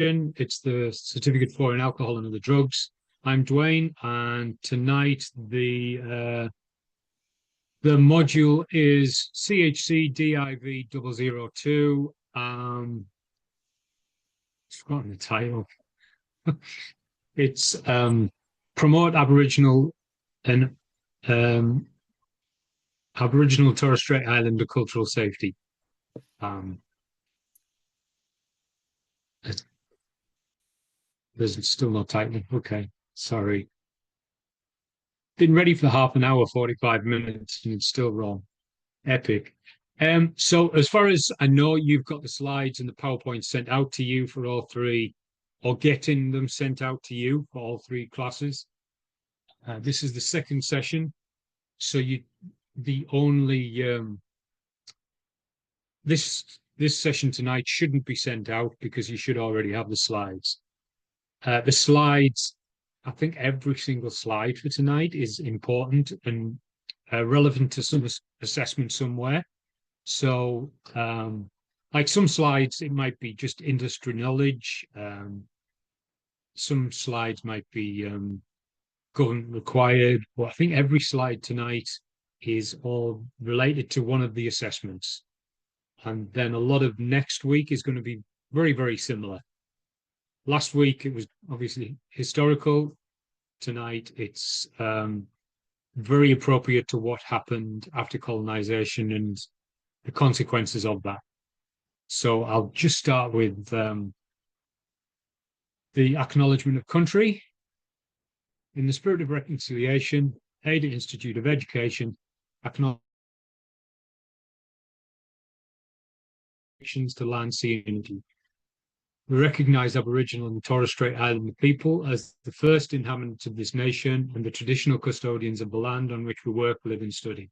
It's the certificate for in alcohol and other drugs. I'm Dwayne, and tonight the module is CHCDIV002. I've forgotten the title. It's promote Aboriginal and Aboriginal Torres Strait Islander cultural safety. There's still no title. Okay, sorry. Been ready for half an hour, 45 minutes, and it's still wrong. Epic. So as far as I know, you've got the slides and the PowerPoint sent out to you for all three, or getting them sent out to you for all three classes. This is the second session. So the only this session tonight shouldn't be sent out because you should already have the slides. The slides, I think every single slide for tonight is important and relevant to some assessment somewhere. So, like some slides, it might be just industry knowledge. Some slides might be government required, but I think every slide tonight is all related to one of the assessments. And then a lot of next week is going to be very, very similar. Last week, it was obviously historical. Tonight, it's very appropriate to what happened after colonization and the consequences of that. So I'll just start with the acknowledgement of country. In the spirit of reconciliation, AOD Institute of Education acknowledges to land, sea, and unity. We recognise Aboriginal and Torres Strait Islander people as the first inhabitants of this nation and the traditional custodians of the land on which we work, live and study.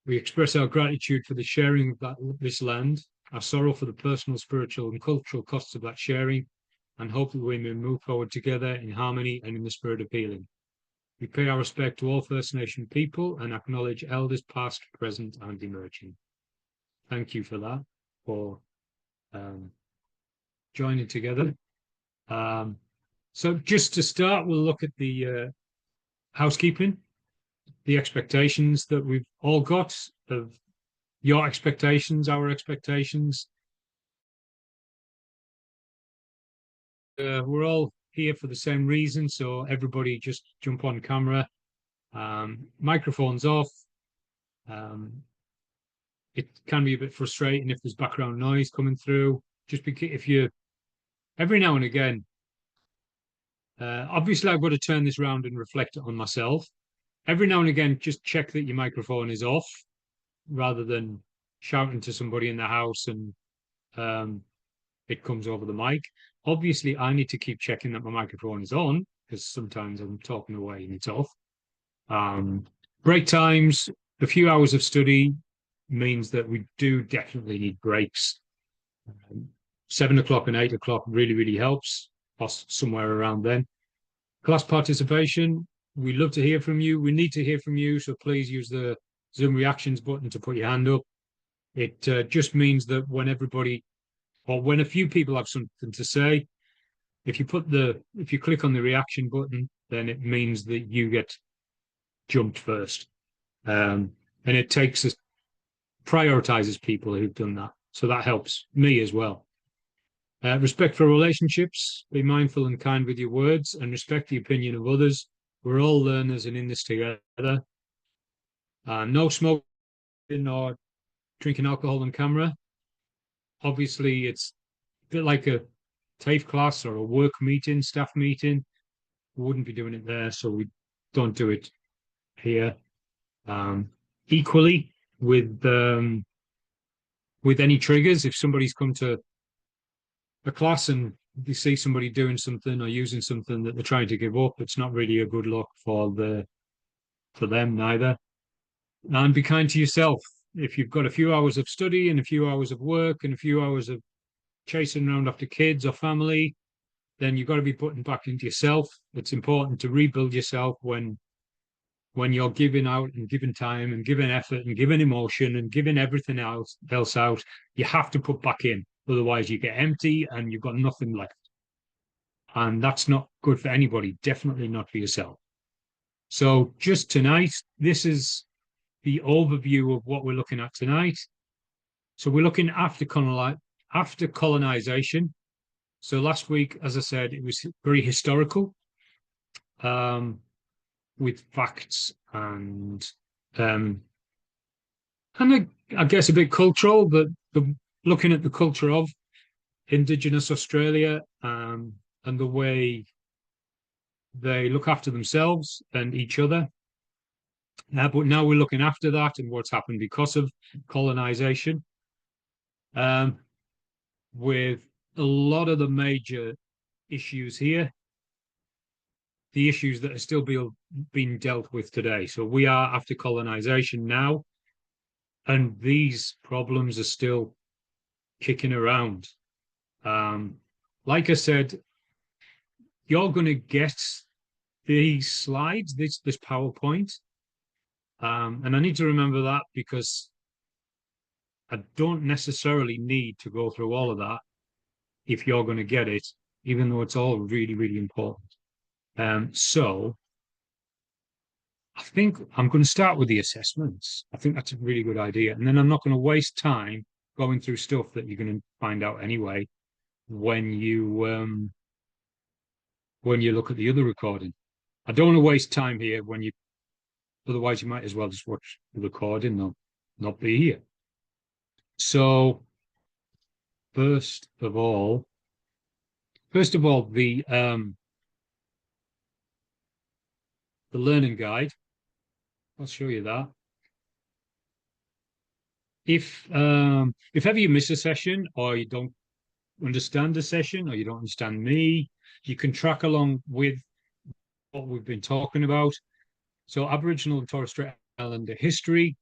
We express our gratitude for the sharing of this land, our sorrow for the personal, spiritual and cultural costs of that sharing, and hope that we may move forward together in harmony and in the spirit of healing. We pay our respect to all First Nation people and acknowledge elders past, present and emerging. Thank you for that, for joining together. So just to start, we'll look at the housekeeping, the expectations that we've all got, of your expectations, our expectations. We're all here for the same reason, so everybody just jump on camera. Microphones off. It can be a bit frustrating if there's background noise coming through. Just because if you every now and again, obviously I've got to turn this around and reflect it on myself. Every now and again, just check that your microphone is off rather than shouting to somebody in the house and it comes over the mic. Obviously, I need to keep checking that my microphone is on because sometimes I'm talking away and it's off. Break times, a few hours of study means that we do definitely need breaks. 7 o'clock and 8 o'clock really, really helps, or somewhere around then. Class participation, we love to hear from you. We need to hear from you, so please use the Zoom reactions button to put your hand up. It just means that when everybody, or when a few people have something to say, if you click on the reaction button, then it means that you get jumped first. And it prioritizes people who've done that. So that helps me as well. Respect for relationships, be mindful and kind with your words and respect the opinion of others. We're all learners and in this together. No smoking or drinking alcohol on camera. Obviously, it's a bit like a TAFE class or a work meeting, staff meeting. We wouldn't be doing it there, so we don't do it here. Equally, with any triggers, if somebody's come to a class and they see somebody doing something or using something that they're trying to give up, it's not really a good look for them neither. And be kind to yourself. If you've got a few hours of study and a few hours of work and a few hours of chasing around after kids or family, then you've got to be putting back into yourself. It's important to rebuild yourself when you're giving out and giving time and giving effort and giving emotion and giving everything else out. You have to put back in. Otherwise, you get empty and you've got nothing left. And that's not good for anybody, definitely not for yourself. So just tonight, this is the overview of what we're looking at tonight. So we're looking after colonization. So last week, as I said, it was very historical, with facts um, I guess a bit cultural, but looking at the culture of Indigenous Australia, and the way they look after themselves and each other. But now we're looking after that and what's happened because of colonization, with a lot of the major issues here, the issues that are still being dealt with today. So we are after colonization now, and these problems are still kicking around. Like I said, you're going to get these slides, this PowerPoint, and I need to remember that because I don't necessarily need to go through all of that if you're going to get it, even though it's all really, really important. So I think I'm going to start with the assessments. I think that's a really good idea. And then I'm not going to waste time going through stuff that you're going to find out anyway when you look at the other recording. I don't want to waste time here otherwise you might as well just watch the recording, not be here. So first of all, the learning guide. I'll show you that. If ever you miss a session or you don't understand a session or you don't understand me, you can track along with what we've been talking about. So Aboriginal and Torres Strait Islander history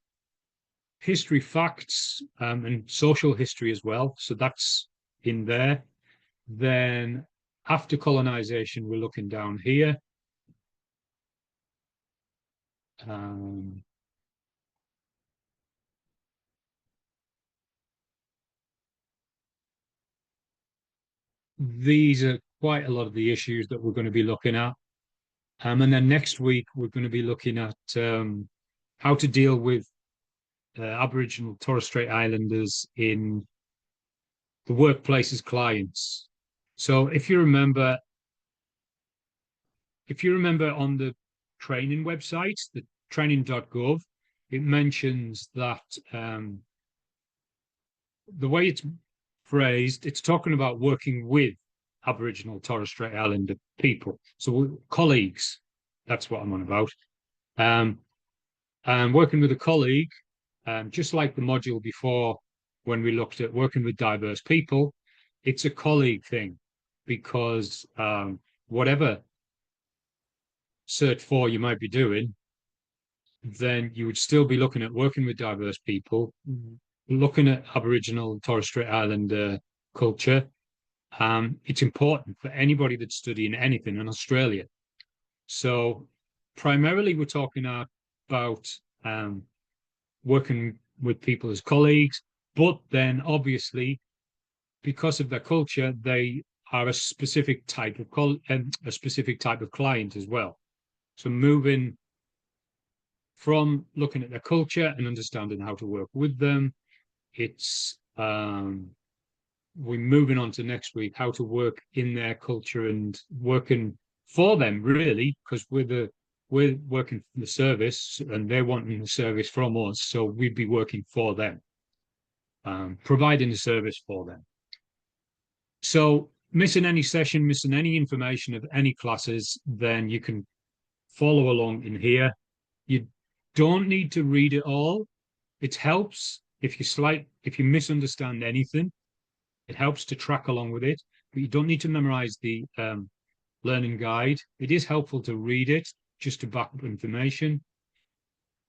facts, and social history as well. So that's in there. Then after colonization, we're looking down here. These are quite a lot of the issues that we're going to be looking at. And then next week, we're going to be looking at how to deal with Aboriginal Torres Strait Islanders in the workplace as clients. So if you remember on the training website, the training.gov, it mentions that the way it's phrased, it's talking about working with Aboriginal Torres Strait Islander people. So colleagues, that's what I'm on about. And working with a colleague, just like the module before when we looked at working with diverse people, it's a colleague thing because whatever Cert 4 you might be doing, then you would still be looking at working with diverse people, looking at Aboriginal and Torres Strait Islander culture. It's important for anybody that's studying anything in Australia. So primarily we're talking about working with people as colleagues, but then obviously because of their culture, they are a specific type of client as well. So moving from looking at their culture and understanding how to work with them, it's we're moving on to next week, how to work in their culture and working for them, really, because we're working for the service and they're wanting the service from us. So we'd be working for them, providing the service for them. So missing any session, missing any information of any classes, then you can follow along in here. You don't need to read it all. It helps if you misunderstand anything. It helps to track along with it, but you don't need to memorize the learning guide. It is helpful to read it just to back up information.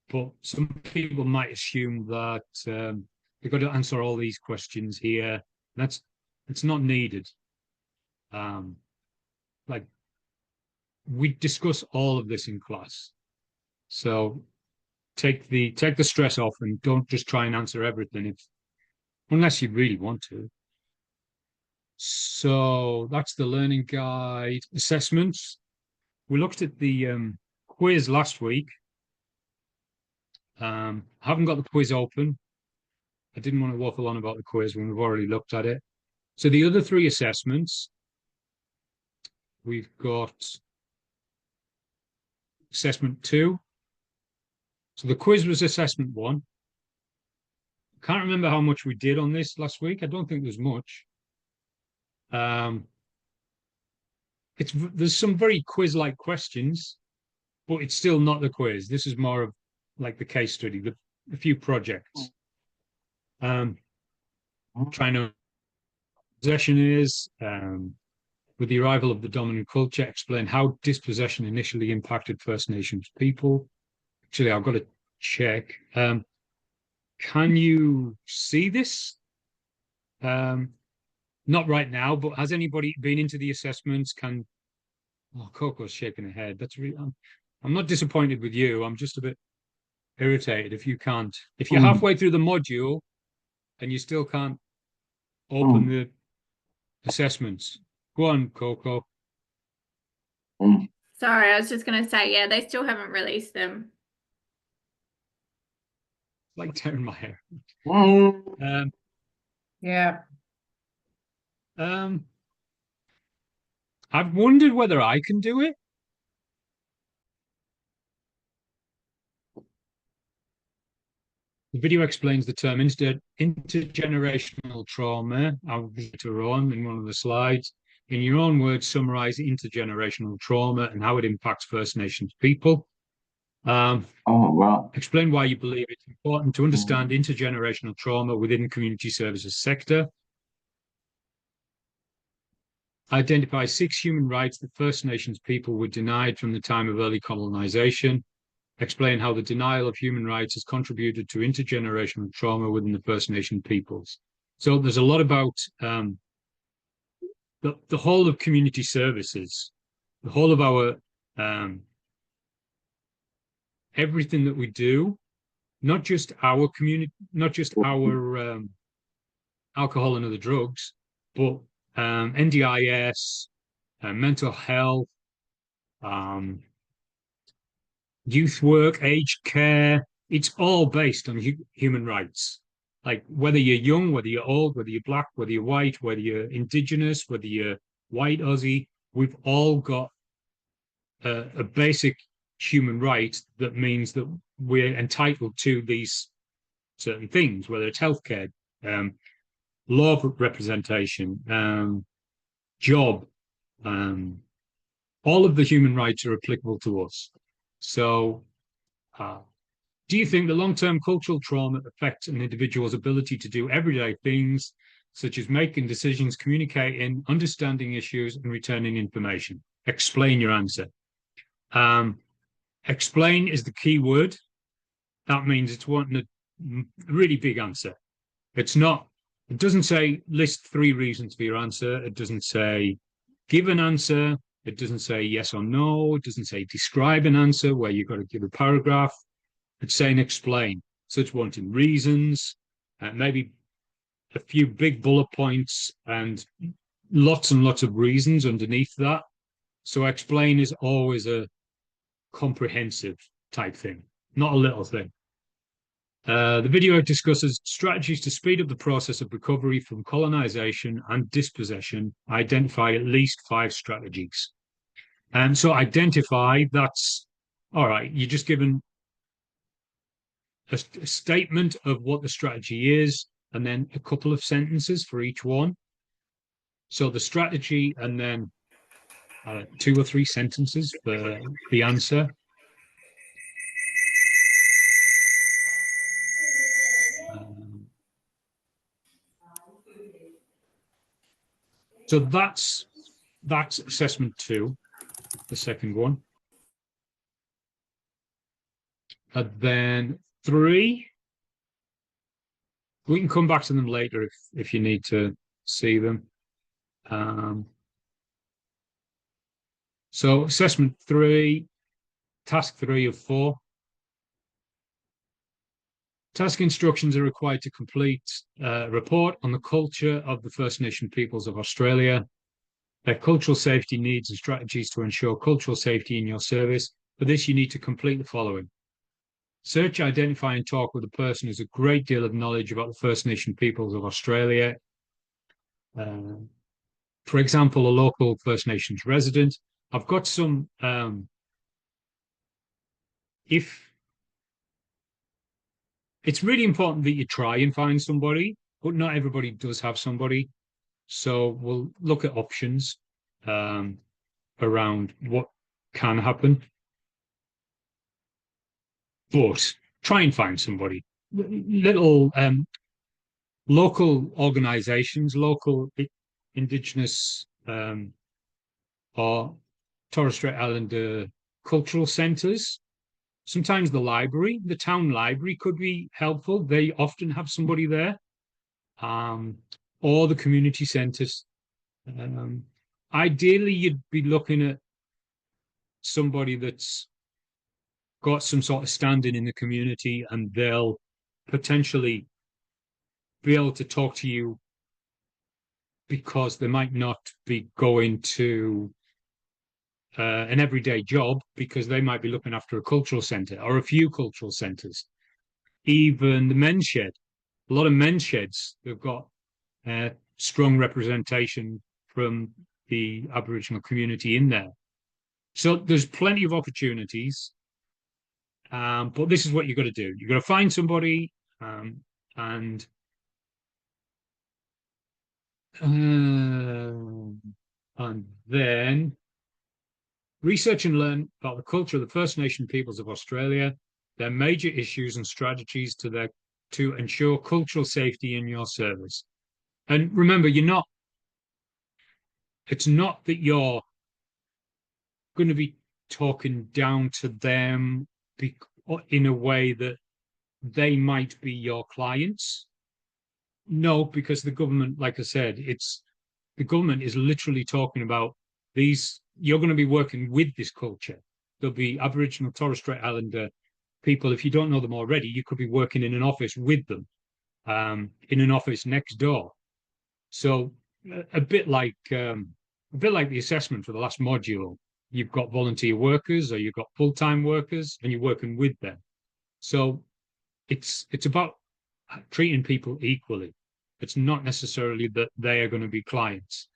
But some people might assume that they've got to answer all these questions here. It's not needed. Like we discuss all of this in class. So take the stress off and don't just try and answer everything unless you really want to. So that's the learning guide. Assessments. We looked at the quiz last week. I haven't got the quiz open. I didn't want to waffle on about the quiz when we've already looked at it. So the other three assessments, we've got assessment 2. So the quiz was assessment 1. Can't remember how much we did on this last week. I don't think there's much. There's some very quiz-like questions, but it's still not the quiz. This is more of like the case study, a few projects. Trying to possession is with the arrival of the dominant culture, explain how dispossession initially impacted First Nations people. Actually, I've got to check. Can you see this? Not right now, but has anybody been into the assessments? Oh, Coco's shaking her head. That's really. I'm not disappointed with you. I'm just a bit irritated if you can't. If you're halfway through the module and you still can't open the assessments, go on, Coco. Sorry, I was just going to say, yeah, they still haven't released them. Like tearing my hair. Yeah. I've wondered whether I can do it. The video explains the term intergenerational trauma. I'll later on in one of the slides. In your own words, summarize intergenerational trauma and how it impacts First Nations people. Explain why you believe it's important to understand intergenerational trauma within the community services sector. Identify 6 human rights that First Nations people were denied from the time of early colonization. Explain how the denial of human rights has contributed to intergenerational trauma within the First Nation peoples. So there's a lot about the whole of community services, the whole of our everything that we do, not just our community, not just our alcohol and other drugs, but NDIS, mental health, youth work, aged care. It's all based on human rights. Like whether you're young, whether you're old, whether you're black, whether you're white, whether you're indigenous, whether you're white Aussie, we've all got a basic human right that means that we're entitled to these certain things, whether it's healthcare, law representation, job, all of the human rights are applicable to us. So, do you think the long-term cultural trauma affects an individual's ability to do everyday things, such as making decisions, communicating, understanding issues, and returning information? Explain your answer. Explain is the key word. That means it's wanting a really big answer. It doesn't say list 3 reasons for your answer. It doesn't say give an answer. It doesn't say yes or no. It doesn't say describe an answer where you've got to give a paragraph. It's saying explain. So it's wanting reasons, maybe a few big bullet points and lots of reasons underneath that. So explain is always a comprehensive type thing, not a little thing. The video discusses strategies to speed up the process of recovery from colonization and dispossession. Identify at least 5 strategies. And so identify, that's all right. You're just given a statement of what the strategy is, and then a couple of sentences for each one. So the strategy, and then 2 or 3 sentences for the answer. So that's assessment 2, the second one. And then 3, we can come back to them later if you need to see them. So assessment 3, task 3 of 4. Task instructions are required to complete a report on the culture of the First Nation peoples of Australia, their cultural safety needs and strategies to ensure cultural safety in your service. For this, you need to complete the following. Search, identify, and talk with a person who has a great deal of knowledge about the First Nation peoples of Australia. For example, a local First Nations resident. I've got some, if it's really important that you try and find somebody, but not everybody does have somebody. So we'll look at options around what can happen. But try and find somebody. Little local organizations, local Indigenous or Torres Strait Islander cultural centres. Sometimes the library, the town library could be helpful. They often have somebody there. Or the community centres. Ideally, you'd be looking at somebody that's got some sort of standing in the community, and they'll potentially be able to talk to you because they might not be going to an everyday job, because they might be looking after a cultural centre or a few cultural centres. Even the men's shed, a lot of men's sheds, they've got strong representation from the Aboriginal community in there. So there's plenty of opportunities, but this is what you've got to do. You've got to find somebody, and then research and learn about the culture of the First Nation peoples of Australia, their major issues and strategies to ensure cultural safety in your service. And remember, it's not that you're going to be talking down to them in a way that they might be your clients. No, because the government, like I said, the government is literally talking about these. You're going to be working with this culture. There'll be Aboriginal Torres Strait Islander people. If you don't know them already, you could be working in an office with them, in an office next door. So a bit like the assessment for the last module. You've got volunteer workers or you've got full-time workers, and you're working with them. So it's about treating people equally. It's not necessarily that they are going to be clients.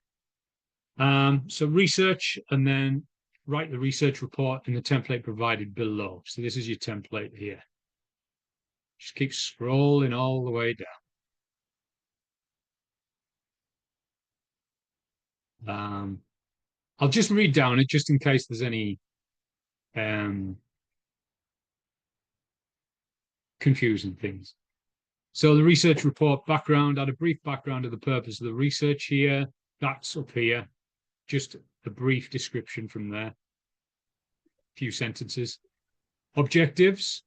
So research, and then write the research report in the template provided below. So this is your template here. Just keep scrolling all the way down. I'll just read down it just in case there's any confusing things. So the research report background, add a brief background of the purpose of the research here. That's up here. Just a brief description from there. A few sentences. Objectives.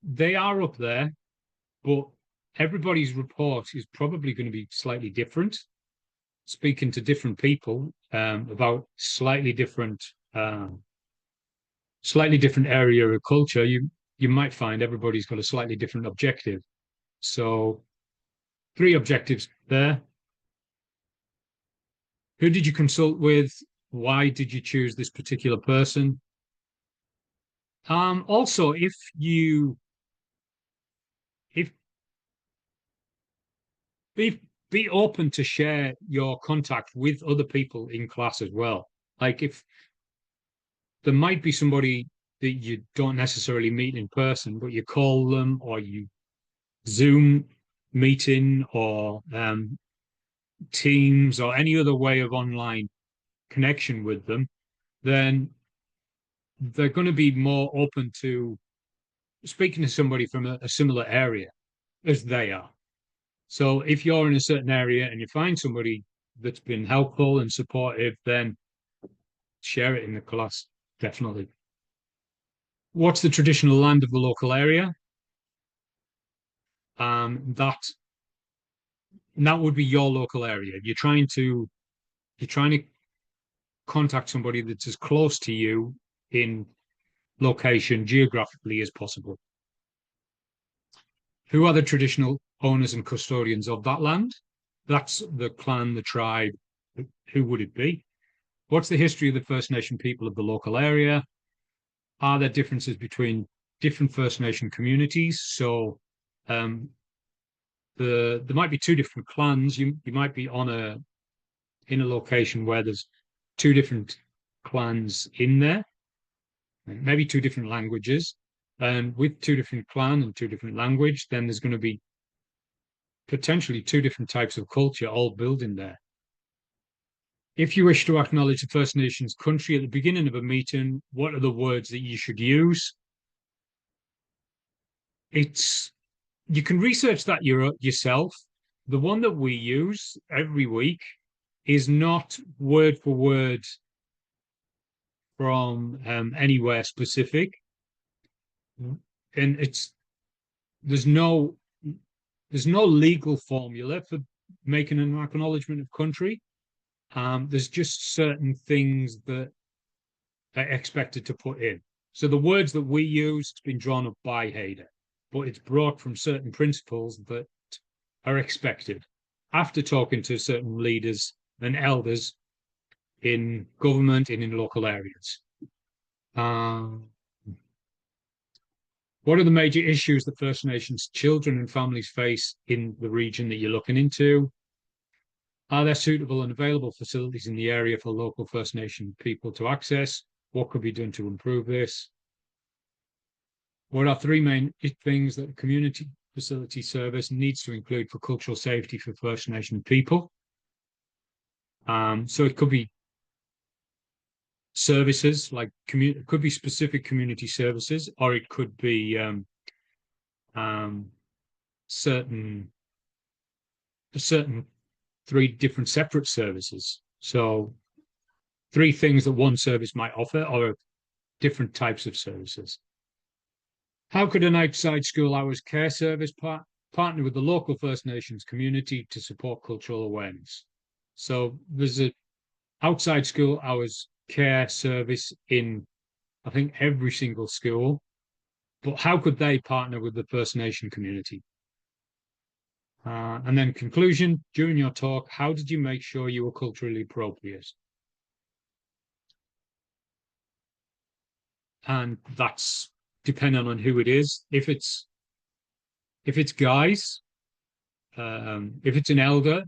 They are up there, but everybody's report is probably going to be slightly different. Speaking to different people about slightly different area of culture, you might find everybody's got a slightly different objective. So 3 objectives there. Who did you consult with? Why did you choose this particular person? Also, if be open to share your contact with other people in class as well. Like, if there might be somebody that you don't necessarily meet in person, but you call them, or you Zoom meeting, or Teams, or any other way of online connection with them, then they're going to be more open to speaking to somebody from a similar area as they are. So if you're in a certain area and you find somebody that's been helpful and supportive, then share it in the class, definitely. What's the traditional land of the local area? That would be your local area. You're trying to contact somebody that's as close to you in location geographically as possible. Who are the traditional owners and custodians of that land? That's the clan, the tribe. Who would it be? What's the history of the First Nation people of the local area? Are there differences between different First Nation communities? So there might be two different clans. You might be in a location where there's two different clans in there, maybe two different languages. And with two different clan and two different language, then there's going to be potentially two different types of culture all building there. If you wish to acknowledge the First Nations country at the beginning of a meeting, what are the words that you should use? You can research that yourself. The one that we use every week is not word for word from anywhere specific, and there's no legal formula for making an acknowledgement of country. There's just certain things that are expected to put in. So the words that we use have been drawn up by Hader, but it's brought from certain principles that are expected after talking to certain leaders and elders in government and in local areas. What are the major issues that First Nations children and families face in the region that you're looking into? Are there suitable and available facilities in the area for local First Nation people to access? What could be done to improve this? What are three main things that the community facility service needs to include for cultural safety for First Nation people? So it could be services like it could be specific community services, or it could be certain three different separate services. So three things that one service might offer or different types of services. How could an outside school hours care service partner with the local First Nations community to support cultural awareness? So there's an outside school hours care service in, I think, every single school, but how could they partner with the First Nation community? And then conclusion, during your talk, how did you make sure you were culturally appropriate? And that's depending on who it is. If it's guys, if it's an elder,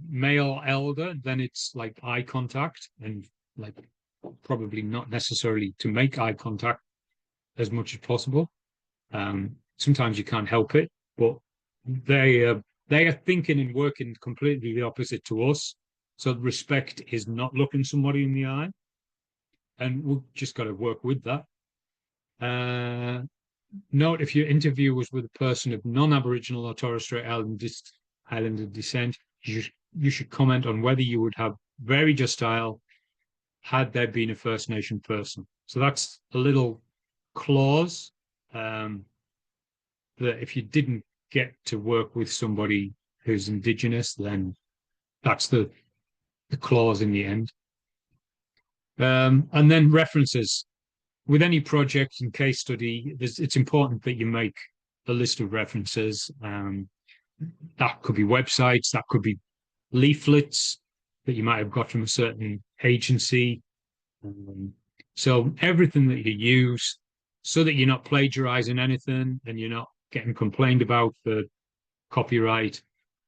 male elder, then it's like eye contact and like probably not necessarily to make eye contact as much as possible. Sometimes you can't help it, but they are thinking and working completely the opposite to us. So respect is not looking somebody in the eye, and we've just got to work with that. Note if your interview was with a person of non-Aboriginal or Torres Strait Islander descent, you should comment on whether you would have varied your style had there been a First Nation person. So that's a little clause that if you didn't get to work with somebody who's Indigenous, then that's the clause in the end. And then references. With any project and case study, it's important that you make a list of references. That could be websites, that could be leaflets that you might have got from a certain agency. So everything that you use, so that you're not plagiarizing anything and you're not getting complained about for copyright,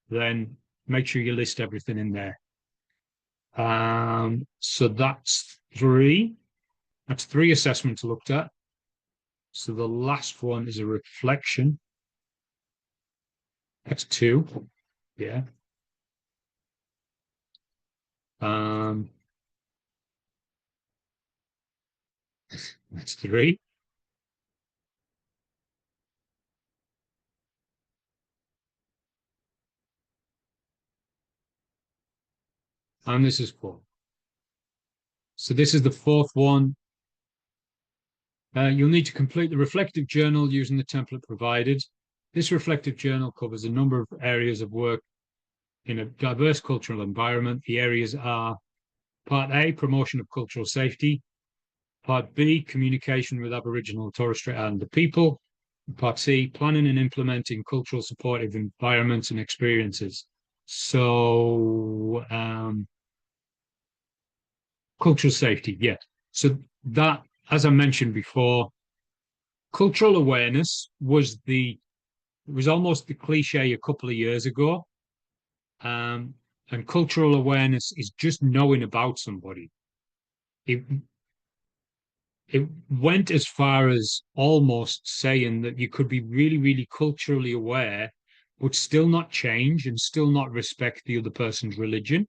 then make sure you list everything in there. So that's three. That's three assessments looked at. So the last one is a reflection. That's two. Yeah. That's three. And this is four. So this is the fourth one. You'll need to complete the reflective journal using the template provided. This reflective journal covers a number of areas of work in a diverse cultural environment. The areas are Part A, promotion of cultural safety. Part B, communication with Aboriginal and Torres Strait Islander people. Part C, planning and implementing cultural supportive environments and experiences. So, cultural safety, yeah. So that, as I mentioned before, cultural awareness was almost the cliche a couple of years ago. And cultural awareness is just knowing about somebody. It it went as far as almost saying that you could be really, really culturally aware, but still not change and still not respect the other person's religion.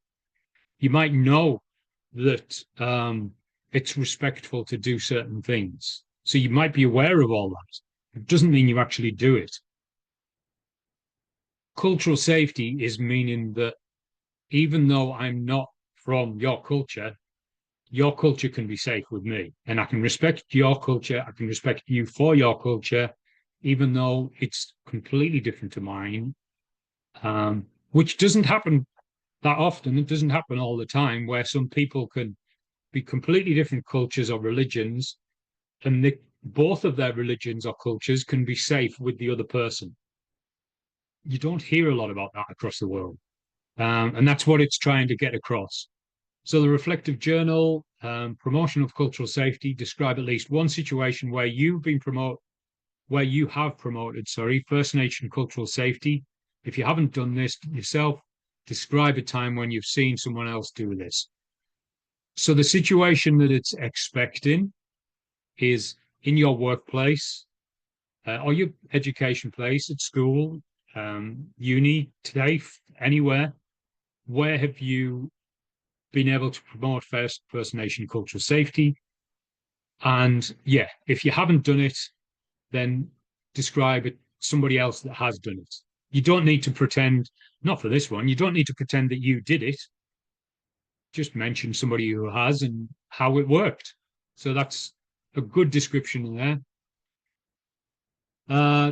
You might know that it's respectful to do certain things. So you might be aware of all that. It doesn't mean you actually do it. Cultural safety is meaning that even though I'm not from your culture can be safe with me. And I can respect your culture. I can respect you for your culture, even though it's completely different to mine, which doesn't happen that often. It doesn't happen all the time where some people can be completely different cultures or religions, and both of their religions or cultures can be safe with the other person. You don't hear a lot about that across the world. And that's what it's trying to get across. So the reflective journal, promotion of cultural safety, describe at least one situation where you have promoted, First Nation cultural safety. If you haven't done this yourself, describe a time when you've seen someone else do this. So the situation that it's expecting is in your workplace or your education place at school, uni, TAFE, anywhere. Where have you been able to promote First Nation cultural safety? And yeah, if you haven't done it, then describe it somebody else that has done it. You don't need to pretend, not for this one, you don't need to pretend that you did it. Just mention somebody who has and how it worked. So that's a good description there.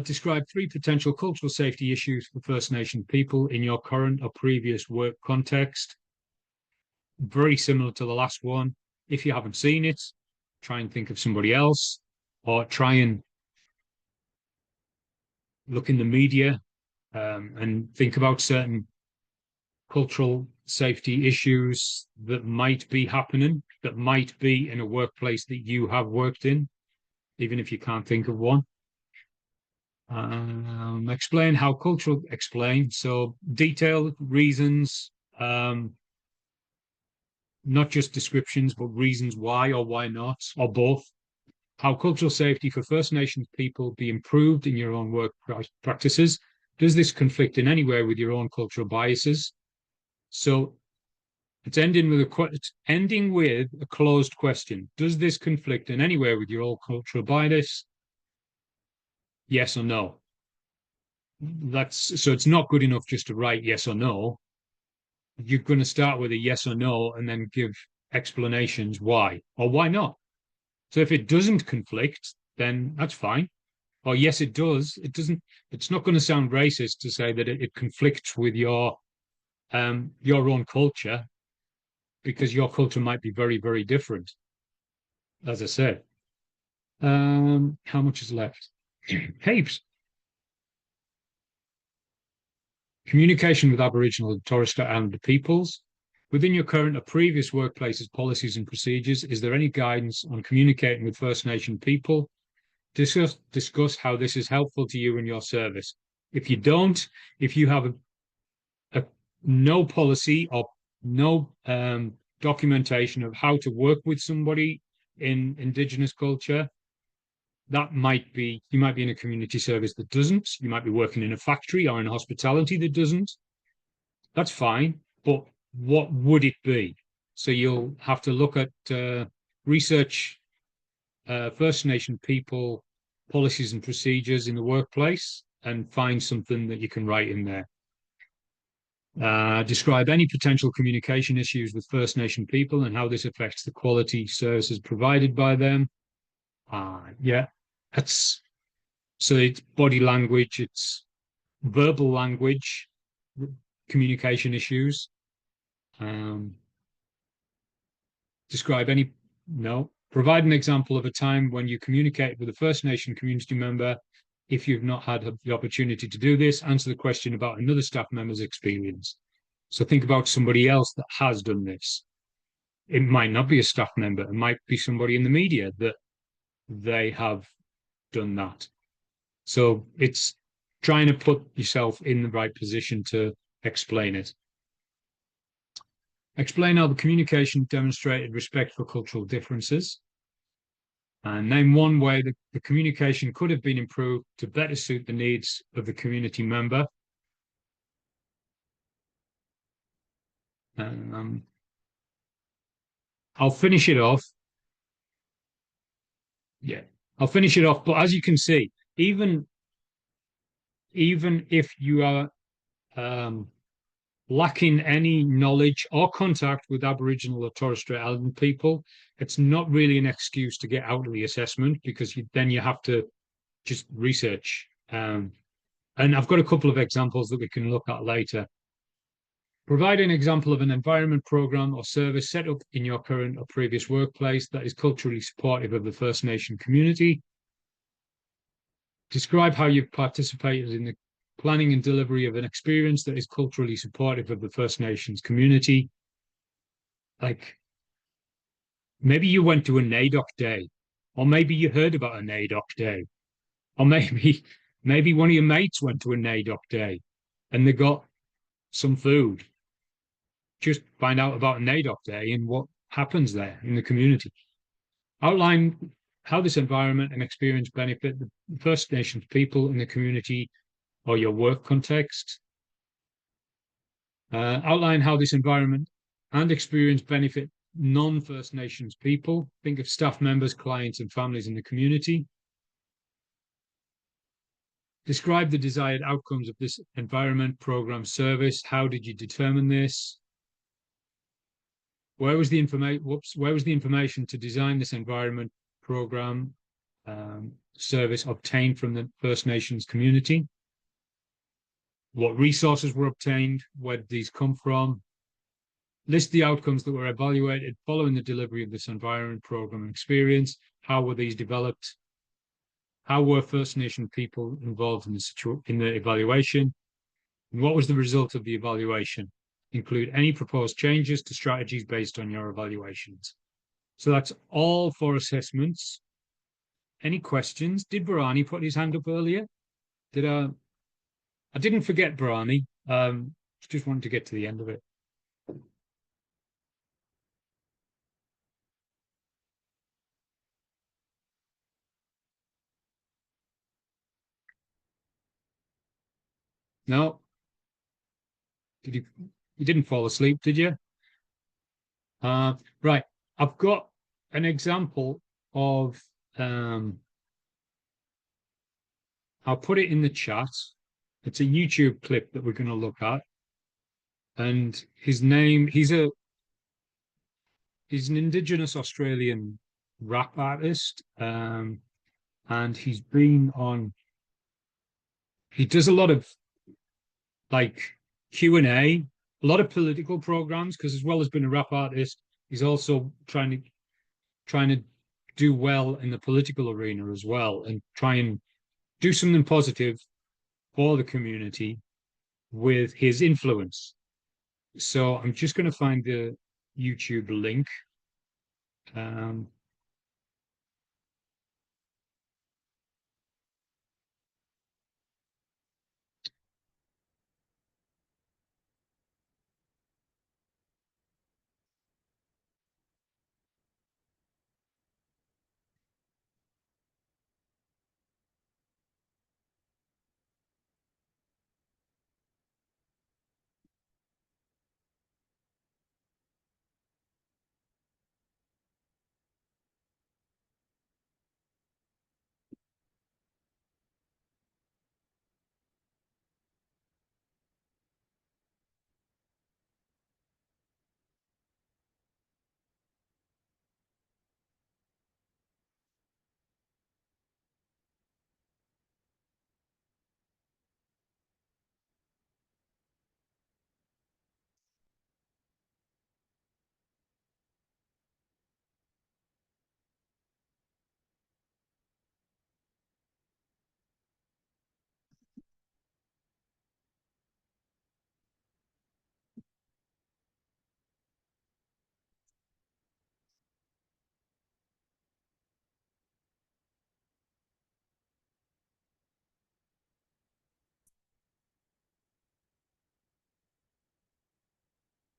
Describe 3 potential cultural safety issues for First Nation people in your current or previous work context. Very similar to the last one. If you haven't seen it, try and think of somebody else, or try and look in the media and think about certain cultural safety issues that might be happening, that might be in a workplace that you have worked in, even if you can't think of one. Explain how cultural, explain. So detail reasons, not just descriptions, but reasons why or why not, or both. How cultural safety for First Nations people be improved in your own work practices. Does this conflict in any way with your own cultural biases? So it's ending with a closed question. Does this conflict in any way with your own cultural bias? Yes or no. So it's not good enough just to write yes or no. You're going to start with a yes or no and then give explanations why or why not. So if it doesn't conflict, then that's fine. Or yes, it does. It doesn't. It's not going to sound racist to say that it conflicts with your own culture, because your culture might be very, very different. As I said, how much is left? Heaps. Communication with Aboriginal and Torres Strait Islander peoples. Within your current or previous workplaces, policies and procedures, is there any guidance on communicating with First Nation people? Discuss how this is helpful to you in your service. If you don't, if you have no policy or no documentation of how to work with somebody in Indigenous culture, that might be, you might be in a community service that doesn't, you might be working in a factory or in hospitality that doesn't. That's fine, but what would it be? So you'll have to look at research First Nation people policies and procedures in the workplace and find something that you can write in there. Describe any potential communication issues with First Nation people and how this affects the quality services provided by them. Yeah, that's so it's body language, it's verbal language, communication issues. Describe any, no, provide an example of a time when you communicate with a First Nation community member if you've not had the opportunity to do this, answer the question about another staff member's experience. So think about somebody else that has done this. It might not be a staff member, it might be somebody in the media that they have done that. So it's trying to put yourself in the right position to explain it. Explain how the communication demonstrated respect for cultural differences. And name one way that the communication could have been improved to better suit the needs of the community member. Um, I'll finish it off. Yeah, I'll finish it off. But as you can see, even if you are um, lacking any knowledge or contact with Aboriginal or Torres Strait Islander people, it's not really an excuse to get out of the assessment, because then you have to just research. And I've got a couple of examples that we can look at later. Provide an example of an environment program or service set up in your current or previous workplace that is culturally supportive of the First Nation community. Describe how you've participated in the planning and delivery of an experience that is culturally supportive of the First Nations community. Like, maybe you went to a NAIDOC day, or maybe you heard about a NAIDOC day, or maybe one of your mates went to a NAIDOC day and they got some food. Just find out about a NAIDOC day and what happens there in the community. Outline how this environment and experience benefit the First Nations people in the community or your work context. Outline how this environment and experience benefit non-First Nations people. Think of staff members, clients, and families in the community. Describe the desired outcomes of this environment, program, service. How did you determine this? Where was the information to design this environment, program, service obtained from the First Nations community? What resources were obtained? Where did these come from? List the outcomes that were evaluated following the delivery of this environment, program, and experience. How were these developed? How were First Nation people involved in the evaluation? And what was the result of the evaluation? Include any proposed changes to strategies based on your evaluations. So that's all for assessments. Any questions? Did Barani put his hand up earlier? I didn't forget Barani. Just wanted to get to the end of it. No, you didn't fall asleep, did you? Right. I've got an example of I'll put it in the chat. It's a YouTube clip that we're going to look at. And his name, he's an Indigenous Australian rap artist. And he does a lot of like Q&A, a lot of political programs, because as well as being a rap artist, he's also trying to do well in the political arena as well, and try and do something positive for the community with his influence. So I'm just going to find the YouTube link.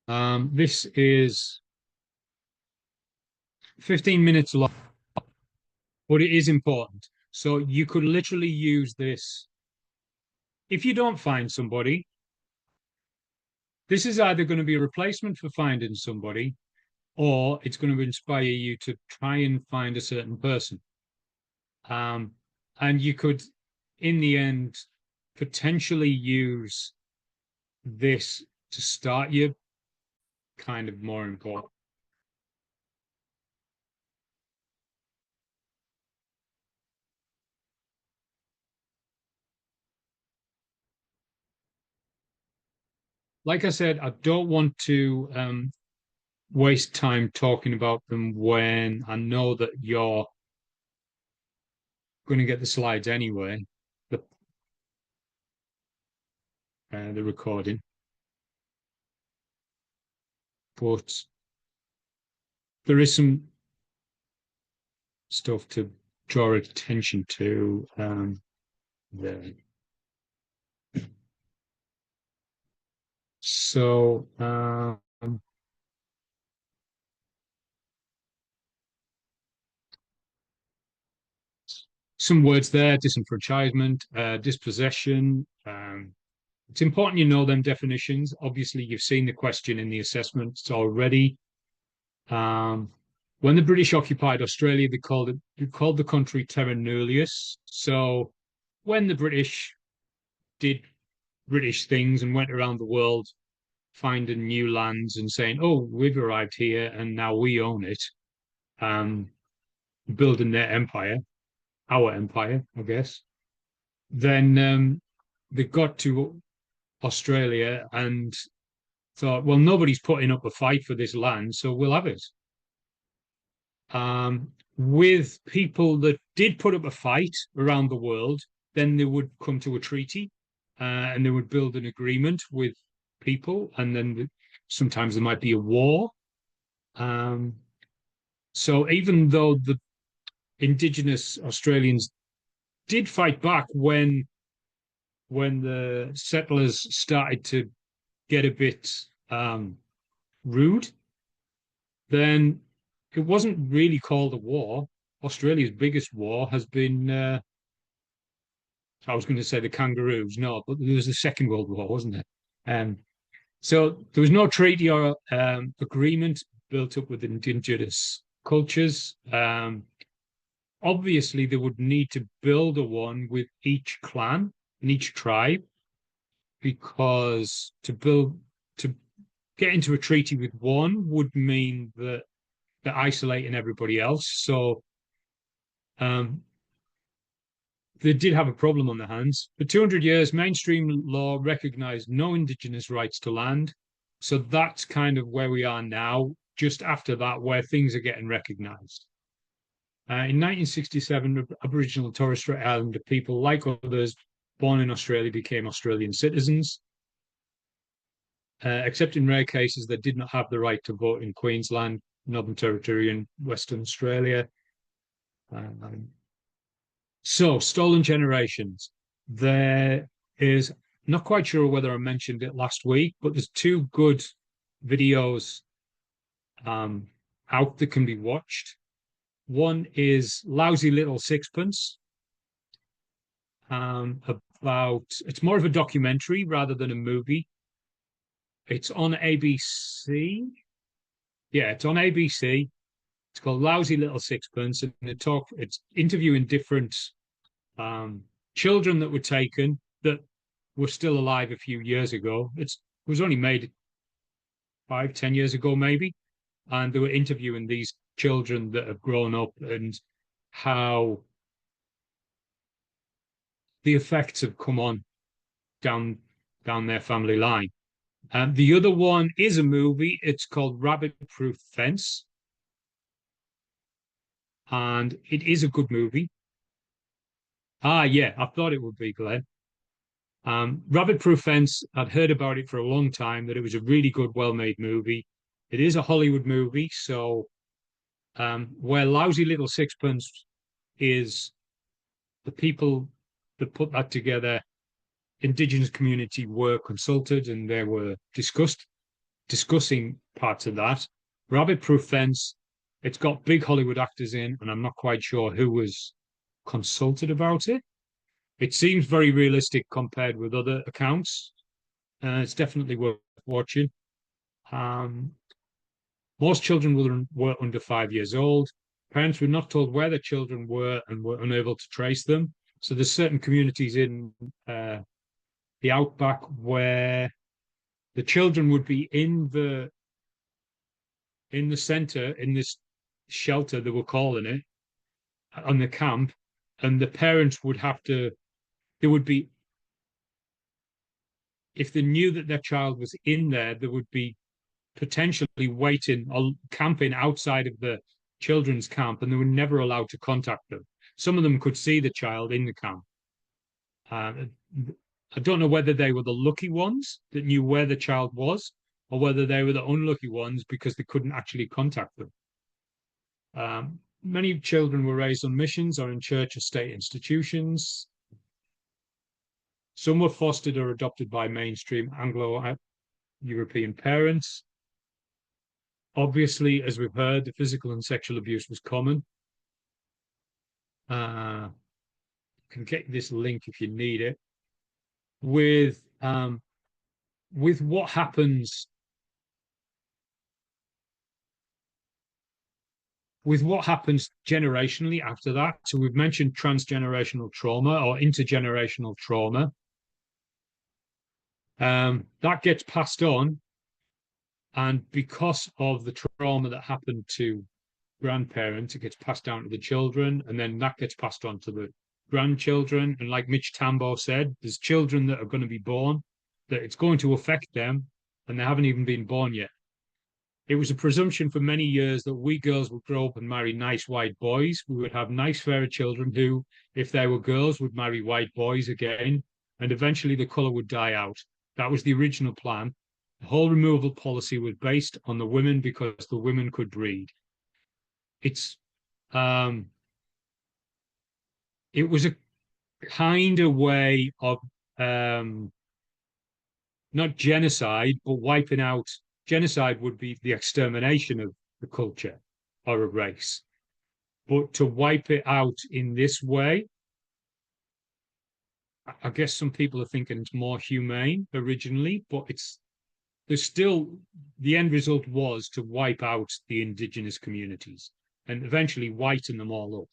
This is 15 minutes long, but it is important. So you could literally use this. If you don't find somebody, this is either going to be a replacement for finding somebody, or it's going to inspire you to try and find a certain person. And you could, in the end, potentially use this to start your kind of more important. Like I said, I don't want to waste time talking about them when I know that you're going to get the slides anyway, the the recording. But there is some stuff to draw attention to there. So some words there: disenfranchisement, dispossession. It's important you know them definitions. Obviously, you've seen the question in the assessments already. When the British occupied Australia, they called the country Terra Nullius. So when the British did British things and went around the world finding new lands and saying, "Oh, we've arrived here and now we own it," building their empire, our empire, I guess. Then they got to Australia and thought, well, nobody's putting up a fight for this land, so we'll have it. With people that did put up a fight around the world, then they would come to a treaty and they would build an agreement with people, and then sometimes there might be a war. So even though the Indigenous Australians did fight back when the settlers started to get a bit rude, then it wasn't really called a war. Australia's biggest war has been, I was going to say the kangaroos, no, but there was the Second World War, wasn't there? So there was no treaty or agreement built up with indigenous cultures. Obviously, they would need to build a one with each clan and each tribe, because to get into a treaty with one would mean that they're isolating everybody else. So they did have a problem on their hands. For 200 years, mainstream law recognized no Indigenous rights to land. So that's kind of where we are now, just after that, where things are getting recognized. In 1967, Aboriginal and Torres Strait Islander people, like others born in Australia, became Australian citizens. Except in rare cases, they did not have the right to vote in Queensland, Northern Territory, and Western Australia. So, stolen generations. There is, not quite sure whether I mentioned it last week, but there's two good videos out that can be watched. One is Lousy Little Sixpence, it's more of a documentary rather than a movie. It's on ABC. Yeah, it's on ABC. It's called Lousy Little Sixpence, and it's interviewing different children that were taken that were still alive a few years ago. It was only made 5-10 years ago, maybe, and they were interviewing these children that have grown up and how the effects have come on down their family line. The other one is a movie. It's called Rabbit Proof Fence, and it is a good movie. Yeah, I thought it would be, Glenn. Rabbit Proof Fence, I'd heard about it for a long time, that it was a really good, well-made movie. It is a Hollywood movie, so where Lousy Little Sixpence is the people that put that together, Indigenous community were consulted and they were discussed. discussing parts of that. Rabbit-proof fence. It's got big Hollywood actors in, and I'm not quite sure who was consulted about it. It seems very realistic compared with other accounts. It's definitely worth watching. Most children were under 5 years old. Parents were not told where their children were and were unable to trace them. So there's certain communities in the outback where the children would be in the center, in this shelter, they were calling it, on the camp, and the parents would have to, they would be, if they knew that their child was in there, they would be potentially waiting or camping outside of the children's camp, and they were never allowed to contact them. Some of them could see the child in the camp. I don't know whether they were the lucky ones that knew where the child was, or whether they were the unlucky ones because they couldn't actually contact them. Many children were raised on missions or in church or state institutions. Some were fostered or adopted by mainstream Anglo-European parents. Obviously, as we've heard, the physical and sexual abuse was common. You can get this link if you need it. With what happens generationally after that. So we've mentioned transgenerational trauma or intergenerational trauma. That gets passed on, and because of the trauma that happened to grandparents, it gets passed down to the children, and then that gets passed on to the grandchildren. And like Mitch Tambo said, there's children that are going to be born that it's going to affect them, and they haven't even been born yet. It was a presumption for many years that we girls would grow up and marry nice white boys. We would have nice, fairer children who, if they were girls, would marry white boys again, and eventually the colour would die out. That was the original plan. The whole removal policy was based on the women because the women could breed. It was a kind of way of not genocide, but wiping out. Genocide would be the extermination of the culture or a race. But to wipe it out in this way, I guess some people are thinking it's more humane originally, but there's still, the end result was to wipe out the indigenous communities and eventually whiten them all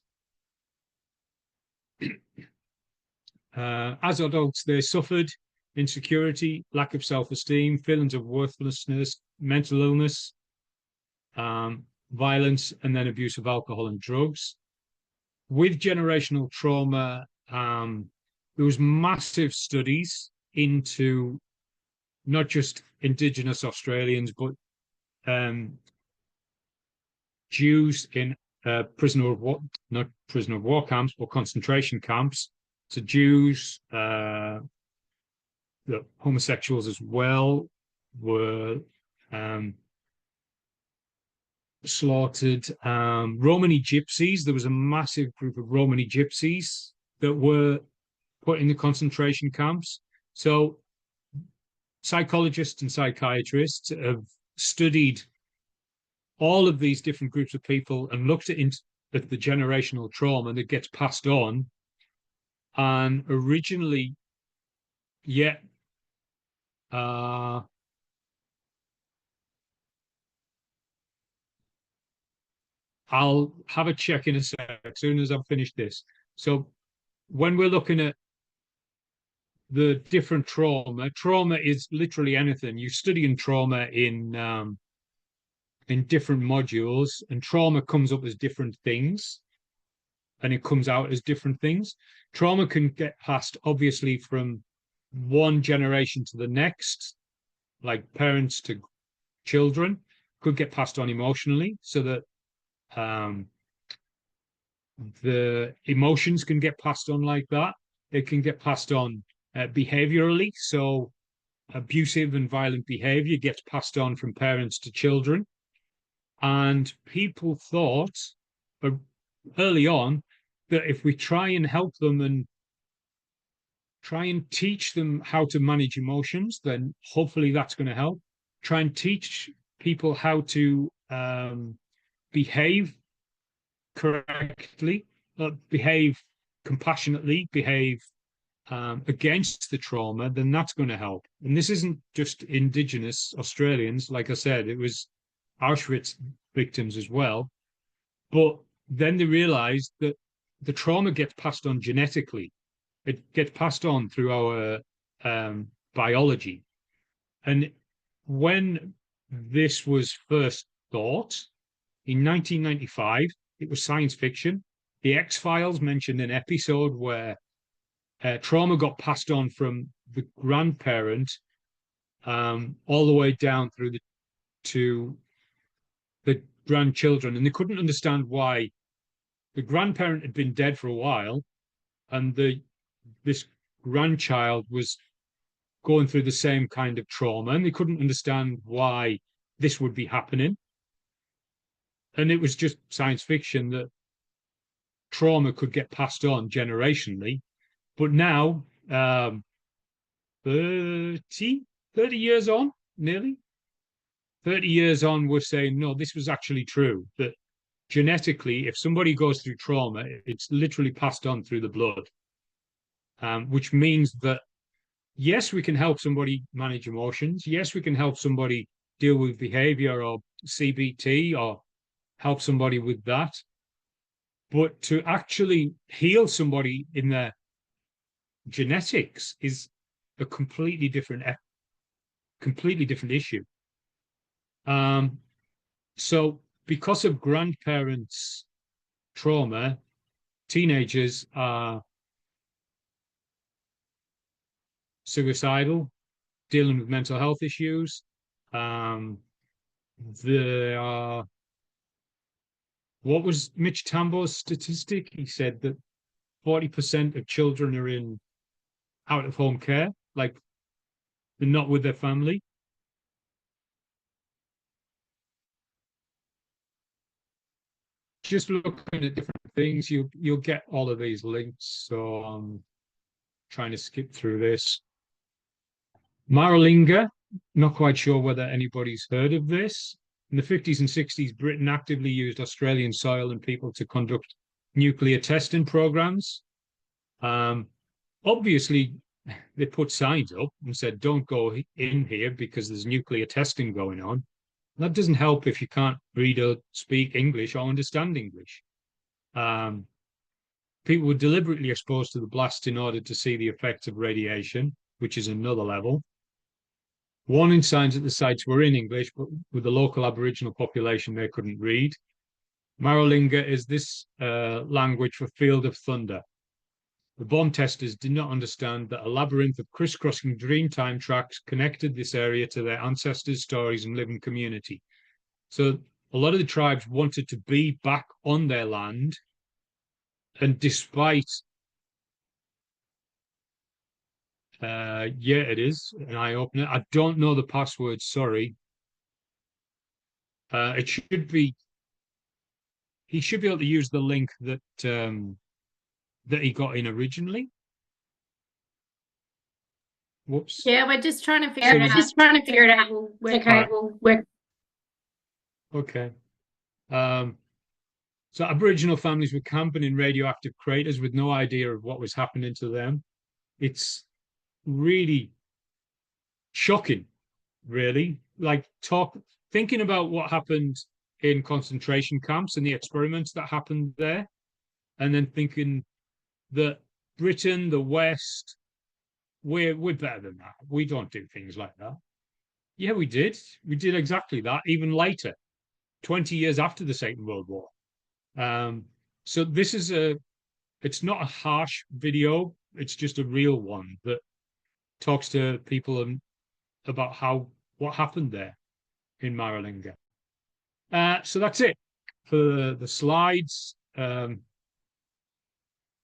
up. As adults, they suffered insecurity, lack of self-esteem, feelings of worthlessness, mental illness, violence, and then abuse of alcohol and drugs. With generational trauma, there was massive studies into not just Indigenous Australians, but Jews in not prisoner of war camps, but concentration camps. So Jews, the homosexuals as well were slaughtered. Romani gypsies, there was a massive group of Romani gypsies that were put in the concentration camps. So psychologists and psychiatrists have studied all of these different groups of people and looked at the generational trauma that gets passed on. And originally, I'll have a check in a sec as soon as I've finished this. So when we're looking at the different trauma is literally anything. You study in trauma in different modules, and trauma comes up as different things, and it comes out as different things. Trauma can get passed, obviously, from one generation to the next, like parents to children, could get passed on emotionally, so that the emotions can get passed on like that. They can get passed on behaviorally, so abusive and violent behavior gets passed on from parents to children. And people thought early on that if we try and help them and try and teach them how to manage emotions, then hopefully that's going to help. try and teach people how to behave correctly, behave compassionately, behave against the trauma, then that's going to help. And this isn't just Indigenous Australians. Like I said, it was Auschwitz victims as well. But then they realized that the trauma gets passed on genetically. It gets passed on through our biology. And when this was first thought in 1995, it was science fiction. The X-Files mentioned an episode where trauma got passed on from the grandparent all the way down through to the grandchildren, and they couldn't understand why the grandparent had been dead for a while, and this grandchild was going through the same kind of trauma, and they couldn't understand why this would be happening. And it was just science fiction that trauma could get passed on generationally. But now, 30 years on, nearly 30 years on, we're saying, no, this was actually true, that genetically, if somebody goes through trauma, it's literally passed on through the blood, which means that, yes, we can help somebody manage emotions. Yes, we can help somebody deal with behavior or CBT or help somebody with that. But to actually heal somebody in their genetics is a completely different issue. So because of grandparents' trauma, teenagers are suicidal, dealing with mental health issues. There are, what was Mitch Tambo's statistic? He said that 40% of children are in out-of-home care, like they're not with their family. Just looking at different things, you'll get all of these links. So I'm trying to skip through this. Maralinga, not quite sure whether anybody's heard of this. In the 50s and 60s, Britain actively used Australian soil and people to conduct nuclear testing programs. Obviously, they put signs up and said, don't go in here because there's nuclear testing going on. That doesn't help if you can't read or speak English or understand English. People were deliberately exposed to the blast in order to see the effects of radiation, which is another level. Warning signs at the sites were in English, but with the local Aboriginal population, they couldn't read. Maralinga is this language for field of thunder. The bomb testers did not understand that a labyrinth of crisscrossing dreamtime tracks connected this area to their ancestors' stories and living community. So a lot of the tribes wanted to be back on their land, and despite yeah, it is an eye-opener. I don't know the password, sorry. It should be, he should be able to use the link that that he got in originally. Whoops. Yeah, we're just trying to figure it out. Okay, okay. So Aboriginal families were camping in radioactive craters with no idea of what was happening to them. It's really shocking, really. Like thinking about what happened in concentration camps and the experiments that happened there, and then thinking that Britain, the West, we're better than that. We don't do things like that. Yeah, we did. We did exactly that, even later, 20 years after the Second World War. So this is it's not a harsh video. It's just a real one that talks to people about what happened there in Maralinga. So that's it for the slides.